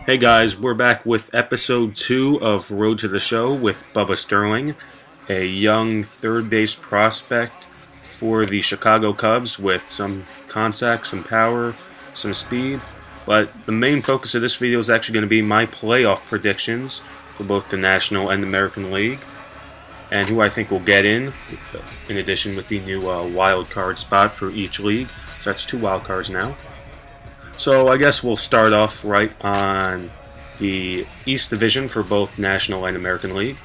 Hey guys, we're back with episode 2 of Road to the Show with Bubba Sterlin, a young third base prospect for the Chicago Cubs with some contact, some power, some speed. But the main focus of this video is actually going to be my playoff predictions for both the National and American League, and who I think will get in addition with the new wild card spot for each league. So that's 2 wild cards now. So I guess we'll start off right on the East Division for both National and American League.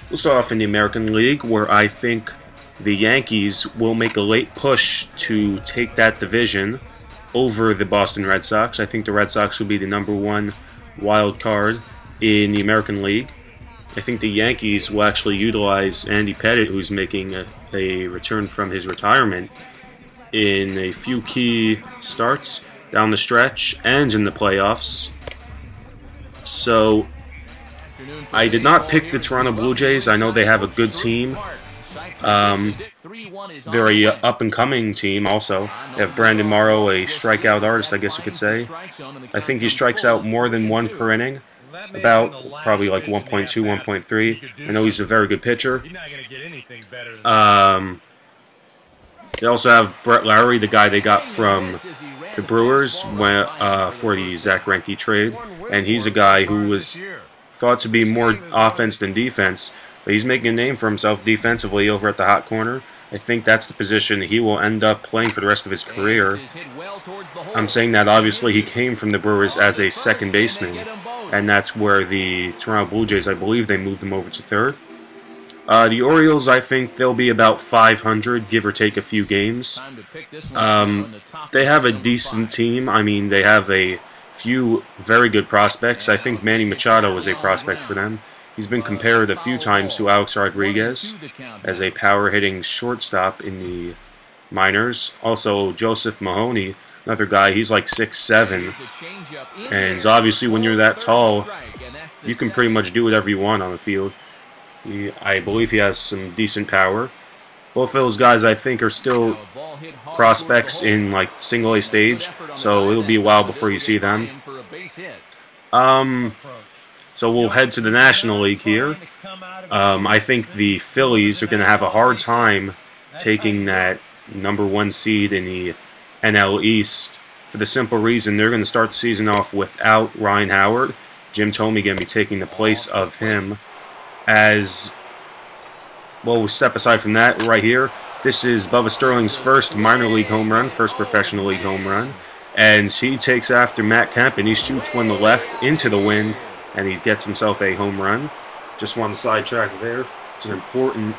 We'll start off in the American League, where I think the Yankees will make a late push to take that division over the Boston Red Sox. I think the Red Sox will be the #1 wild card in the American League. I think the Yankees will actually utilize Andy Pettitte, who's making a return from his retirement, in a few key starts down the stretch and in the playoffs. So I did not pick the Toronto Blue Jays. I know they have a good team. They're a up-and-coming team also. They have Brandon Morrow, a strikeout artist, I guess you could say. I think he strikes out more than 1 per inning, about probably like 1.2, 1.3. I know he's a very good pitcher. They also have Brett Lowry, the guy they got from the Brewers for the Zach Greinke trade, and he's a guy who was thought to be more offense than defense, but he's making a name for himself defensively over at the hot corner. I think that's the position he will end up playing for the rest of his career. I'm saying that obviously he came from the Brewers as a second baseman, and that's where the Toronto Blue Jays, I believe they moved him over to third. The Orioles, I think they'll be about 500, give or take a few games. They have a decent team. I mean, they have a few very good prospects. I think Manny Machado is a prospect for them. He's been compared a few times to Alex Rodriguez as a power-hitting shortstop in the minors. Also, Joseph Mahoney, another guy, he's like 6'7", and obviously when you're that tall, you can pretty much do whatever you want on the field. I believe he has some decent power. Both of those guys, I think, are still prospects in like single A stage, so it'll be a while before you see them. So we'll head to the National League here. I think the Phillies are going to have a hard time taking that #1 seed in the NL East for the simple reason they're going to start the season off without Ryan Howard. Jim Thome going to be taking the place of him. As well, we'll step aside from that right here. This is Bubba Sterling's first minor league home run, first professional league home run, and he takes after Matt Kemp and he shoots one to left into the wind, and he gets himself a home run. Just one sidetrack there. It's an important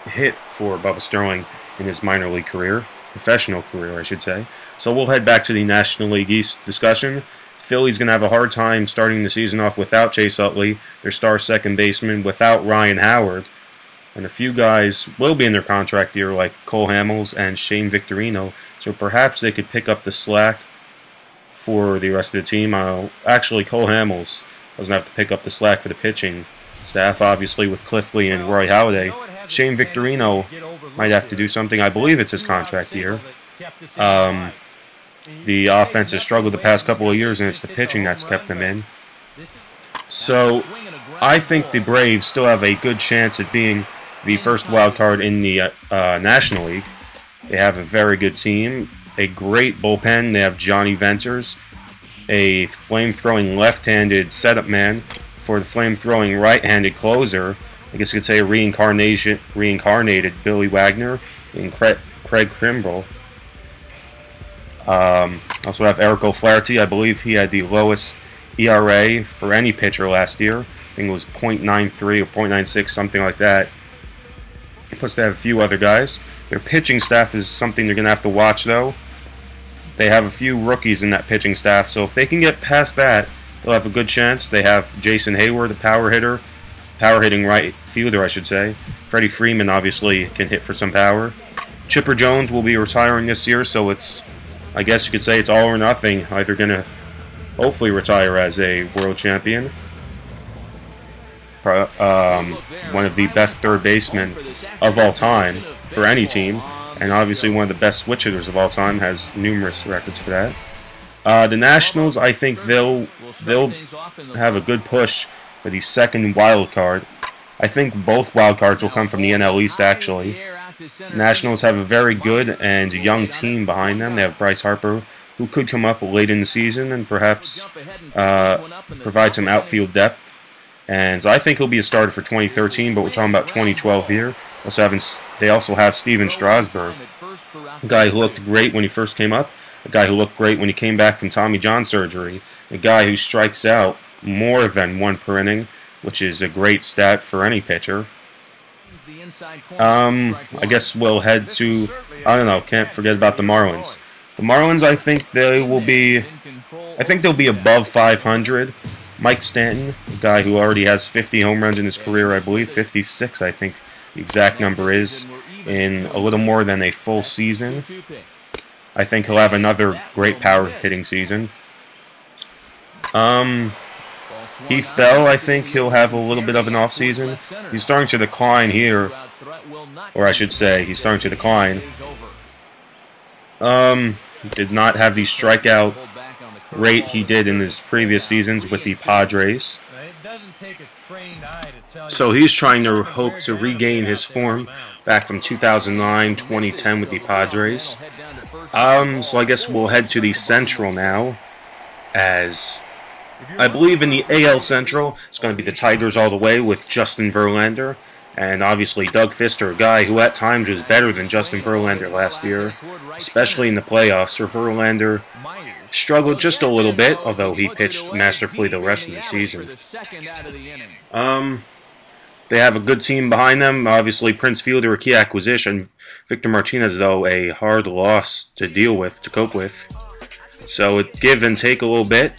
hit for Bubba Sterling in his minor league career, professional career, I should say. So we'll head back to the National League East discussion. Philly's going to have a hard time starting the season off without Chase Utley, their star second baseman, without Ryan Howard. And a few guys will be in their contract year, like Cole Hamels and Shane Victorino, so perhaps they could pick up the slack for the rest of the team. Actually, Cole Hamels doesn't have to pick up the slack for the pitching staff, obviously, with Cliff Lee and Roy Halladay. Shane Victorino might have to do something. I believe it's his contract year. The offense has struggled the past couple of years, and it's the pitching that's kept them in. So I think the Braves still have a good chance at being the first wild card in the National League. They have a very good team, a great bullpen. They have Johnny Venters, a flame-throwing left-handed setup man for the flame-throwing right-handed closer. I guess you could say a reincarnated Billy Wagner and Craig Kimbrell. Also have Eric O'Flaherty. I believe he had the lowest ERA for any pitcher last year. I think it was .93 or .96, something like that. Plus they have a few other guys. Their pitching staff is something they're going to have to watch, though. They have a few rookies in that pitching staff, so if they can get past that, they'll have a good chance. They have Jason Hayward, a power-hitting right fielder, I should say. Freddie Freeman obviously can hit for some power. Chipper Jones will be retiring this year, so it's, I guess you could say it's all or nothing. Either going to hopefully retire as a world champion, one of the best third basemen of all time for any team, and obviously one of the best switch hitters of all time, has numerous records for that. The Nationals, I think they'll have a good push for the second wild card. I think both wild cards will come from the NL East, actually. Nationals have a very good and young team behind them. They have Bryce Harper, who could come up late in the season and perhaps provide some outfield depth. And I think he'll be a starter for 2013, but we're talking about 2012 here. They also have Steven Strasburg, a guy who looked great when he first came up, a guy who looked great when he came back from Tommy John surgery, a guy who strikes out more than one per inning, which is a great stat for any pitcher. I guess we'll head to, I don't know, can't forget about the Marlins. The Marlins, I think they'll be above 500. Mike Stanton, a guy who already has 50 home runs in his career, I believe, 56, I think the exact number is, in a little more than a full season. I think he'll have another great power hitting season. Heath Bell, I think he'll have a little bit of an off season. He's starting to decline here, or I should say, he's starting to decline. Did not have the strikeout rate he did in his previous seasons with the Padres. So he's trying to hope to regain his form back from 2009, 2010 with the Padres. So I guess we'll head to the Central now, as I believe in the AL Central, it's going to be the Tigers all the way with Justin Verlander. And obviously Doug Fister, a guy who at times was better than Justin Verlander last year, especially in the playoffs, where Verlander struggled just a little bit, although he pitched masterfully the rest of the season. They have a good team behind them. Obviously, Prince Fielder, a key acquisition. Victor Martinez, though, a hard loss to deal with, to cope with. So it give and take a little bit.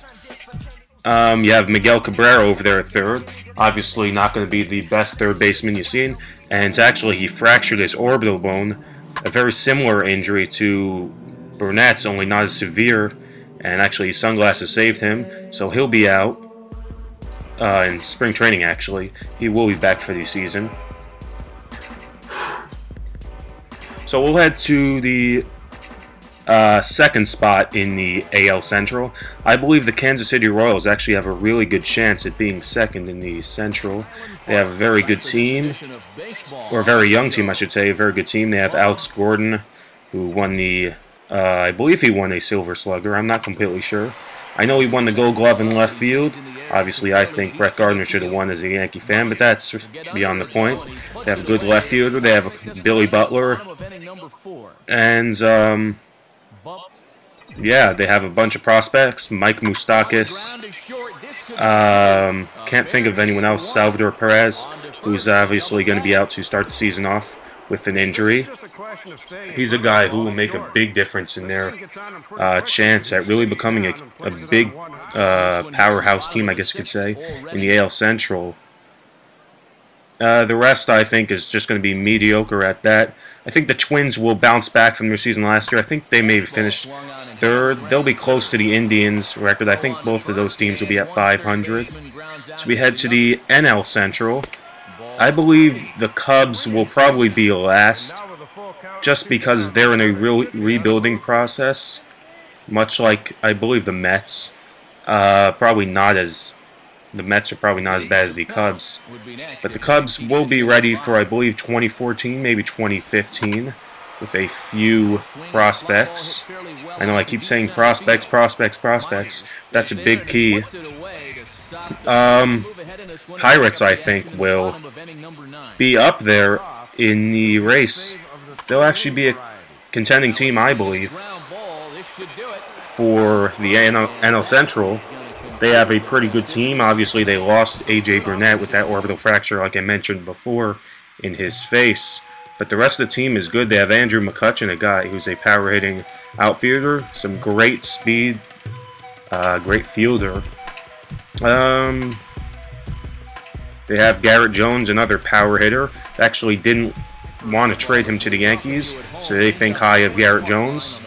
You have Miguel Cabrera over there at third. Obviously not going to be the best third baseman you've seen. And actually, he fractured his orbital bone. A very similar injury to Burnett's, only not as severe. And actually, his sunglasses saved him. So he'll be out in spring training, actually. He will be back for the season. So we'll head to the second spot in the AL Central. I believe the Kansas City Royals actually have a really good chance at being second in the Central. They have a very good team, or a very young team, I should say, a very good team. They have Alex Gordon, who won the, I believe he won a Silver Slugger. I'm not completely sure. I know he won the Gold Glove in left field. Obviously, I think Brett Gardner should have won as a Yankee fan, but that's beyond the point. They have a good left fielder. They have Billy Butler. And, yeah, they have a bunch of prospects. Mike Moustakas. Can't think of anyone else. Salvador Perez, who's obviously going to be out to start the season off with an injury. He's a guy who will make a big difference in their chance at really becoming a big powerhouse team, I guess you could say, in the AL Central. The rest, I think, is just going to be mediocre at that. I think the Twins will bounce back from their season last year. I think they may finish third. They'll be close to the Indians record. I think both of those teams will be at 500. So we head to the NL Central. I believe the Cubs will probably be last, just because they're in a real rebuilding process, much like, I believe, the Mets. The Mets are probably not as bad as the Cubs. But the Cubs will be ready for, I believe, 2014, maybe 2015, with a few prospects. I know I keep saying prospects, prospects, prospects. That's a big key. Pirates, I think, will be up there in the race. They'll actually be a contending team, I believe, for the NL Central. They have a pretty good team. Obviously, they lost A.J. Burnett with that orbital fracture, like I mentioned before, in his face. But the rest of the team is good. They have Andrew McCutchen, a guy who's a power-hitting outfielder, some great speed, great fielder. They have Garrett Jones, another power hitter. They actually didn't want to trade him to the Yankees, so they think high of Garrett Jones.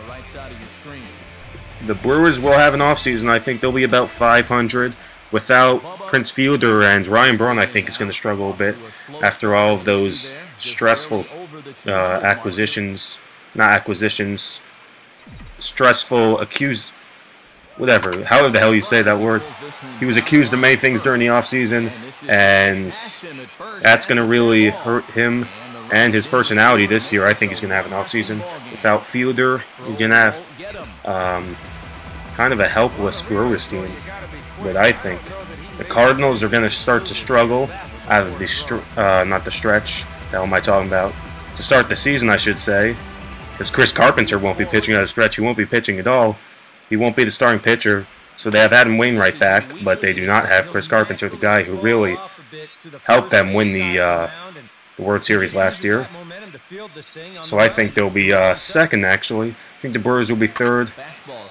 The Brewers will have an offseason. I think they'll be about 500. Without Prince Fielder and Ryan Braun, I think it's going to struggle a bit after all of those stressful stressful whatever, however the hell you say that word. He was accused of many things during the offseason, and that's going to really hurt him and his personality this year. I think he's going to have an offseason. Without Fielder, you're going to have kind of a helpless Brewers team. But I think the Cardinals are going to start to struggle out of the not the stretch. What the hell am I talking about? To start the season, I should say, because Chris Carpenter won't be pitching out of stretch. He won't be pitching at all. He won't be the starting pitcher. So they have Adam Wainwright back, but they do not have Chris Carpenter, the guy who really helped them win the World Series last year. So I think they'll be second, actually. I think the Brewers will be third.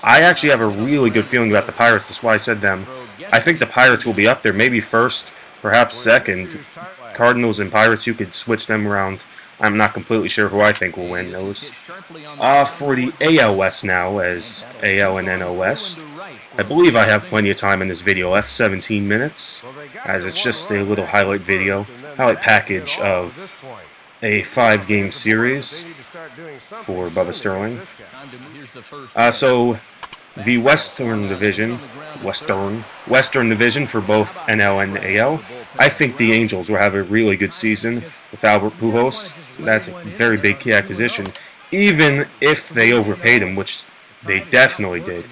I actually have a really good feeling about the Pirates. That's why I said them. I think the Pirates will be up there, maybe first, perhaps second. Cardinals and Pirates, you could switch them around. I'm not completely sure who I think will win those. For the AL West now, as AL and NL West, I believe I have plenty of time in this video left, 17 minutes, as it's just a little highlight video, highlight package of a 5-game series for Bubba Sterlin. So the Western Division for both NL and AL, I think the Angels will have a really good season with Albert Pujols. That's a very big key acquisition, even if they overpaid him, which they definitely did.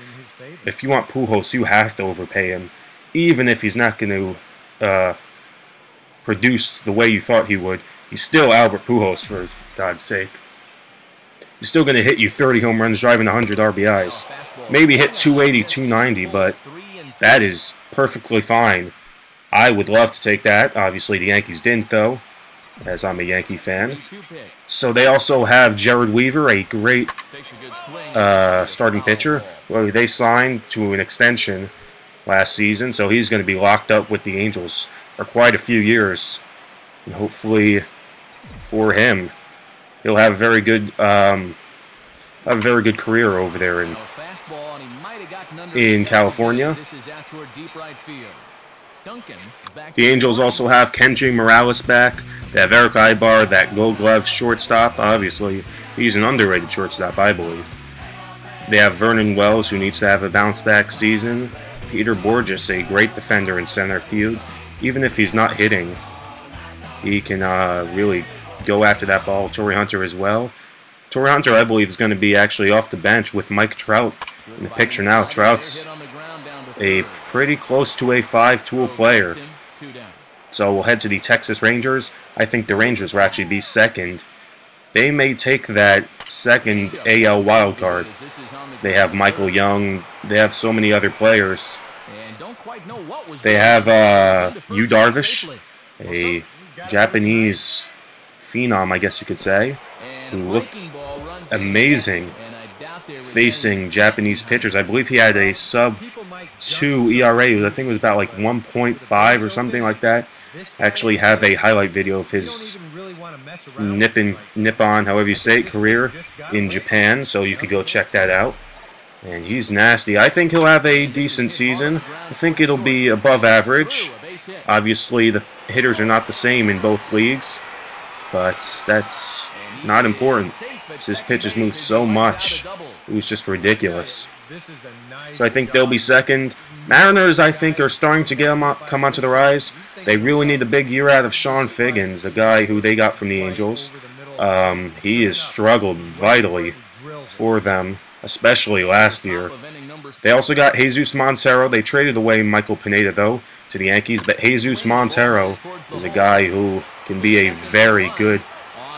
If you want Pujols, you have to overpay him, even if he's not going to produce the way you thought he would. He's still Albert Pujols, for God's sake. He's still going to hit you 30 home runs, driving 100 RBIs. Maybe hit 280, 290, but that is perfectly fine. I would love to take that. Obviously, the Yankees didn't, though, as I'm a Yankee fan. So they also have Jared Weaver, a great starting pitcher. Well, they signed to an extension last season, so he's going to be locked up with the Angels for quite a few years. And hopefully, for him, he'll have a very good, career over there in California. The Angels also have Kenji Morales back. They have Eric Ibar, that Gold Glove shortstop. Obviously, he's an underrated shortstop, I believe. They have Vernon Wells, who needs to have a bounce-back season. Peter Borges, a great defender in center field. Even if he's not hitting, he can really go after that ball. Torrey Hunter as well. Torrey Hunter, I believe, is going to be actually off the bench with Mike Trout in the picture now. Trout's a pretty close to a 5-tool player. So we'll head to the Texas Rangers. I think the Rangers will actually be second. They may take that second AL wildcard. They have Michael Young. They have so many other players. They have Yu Darvish, a Japanese phenom, I guess you could say, who looked amazing facing Japanese pitchers. I believe he had a sub-2 ERA. I think it was about like 1.5 or something like that. I actually have a highlight video of his Nippon, however you say it, career in Japan, so you could go check that out. And he's nasty. I think he'll have a decent season. I think it'll be above average. Obviously, the hitters are not the same in both leagues, but that's not important. His pitches move so much. It was just ridiculous. So I think they'll be second. Mariners, I think, are starting to come onto the rise. They really need a big year out of Sean Figgins, the guy who they got from the Angels. He has struggled vitally for them, especially last year. They also got Jesus Montero. They traded away Michael Pineda, though, to the Yankees. But Jesus Montero is a guy who can be a very good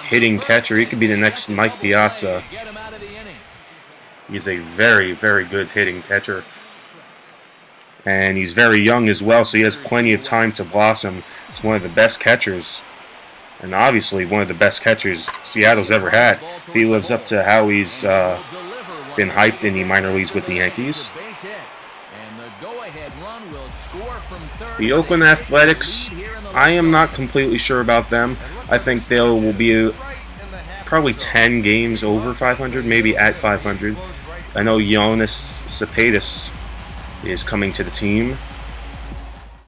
hitting catcher. He could be the next Mike Piazza. He's a very, very good hitting catcher. And he's very young as well, so he has plenty of time to blossom. He's one of the best catchers, and obviously one of the best catchers Seattle's ever had, if he lives up to how he's been hyped in the minor leagues with the Yankees. The Oakland Athletics, I am not completely sure about them. I think they will be probably 10 games over 500, maybe at 500. I know Yoenis Cespedes is coming to the team.